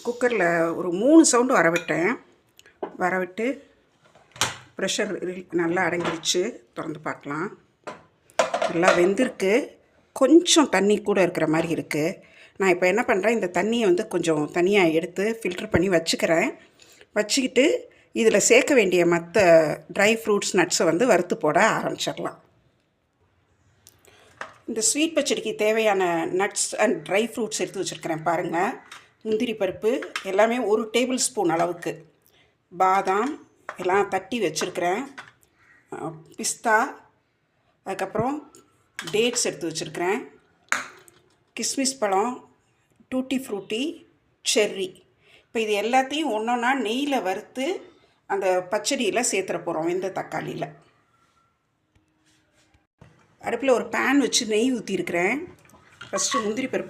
குக்கரில் ஒரு 3 sound வரவிட்டு pressure நல்லா அடங்கிடுச்சு. திறந்து பார்க்கலாம். நல்லா வெந்திருக்கு. கொஞ்சம் தண்ணி கூட இருக்கிற மாதிரி இருக்குது. நான் இப்போ என்ன பண்ணுறேன், இந்த தண்ணியை வந்து கொஞ்சம் தனியாக எடுத்து ஃபில்டர் பண்ணி வச்சுக்கிட்டு இதில் சேர்க்க வேண்டிய மற்ற ட்ரை ஃப்ரூட்ஸ் நட்ஸை வந்து வறுத்து போட ஆரம்பிச்சிடலாம். இந்த ஸ்வீட் பச்சடிக்கு தேவையான நட்ஸ் அண்ட் ட்ரை ஃப்ரூட்ஸ் எடுத்து வச்சுருக்கிறேன் பாருங்கள். முந்திரி பருப்பு எல்லாமே 1 டேபிள் ஸ்பூன் அளவுக்கு, பாதாம் எல்லாம் தட்டி வச்சுருக்கிறேன், பிஸ்தா, அதுக்கப்புறம் டேட்ஸ் எடுத்து வச்சுருக்கிறேன், கிஸ்மிஸ் பழம், டூட்டி ஃப்ரூட்டி, செர்ரி. இப்போ இது எல்லாத்தையும் ஒன்றா நெய்யில் வறுத்து அந்த பச்சடியில் சேர்த்துற போகிறோம். இந்த தக்காளியில் அடுப்பில் ஒரு பேன் வச்சு நெய் ஊற்றிருக்கிறேன். ஃபஸ்ட்டு முந்திரி பருப்பை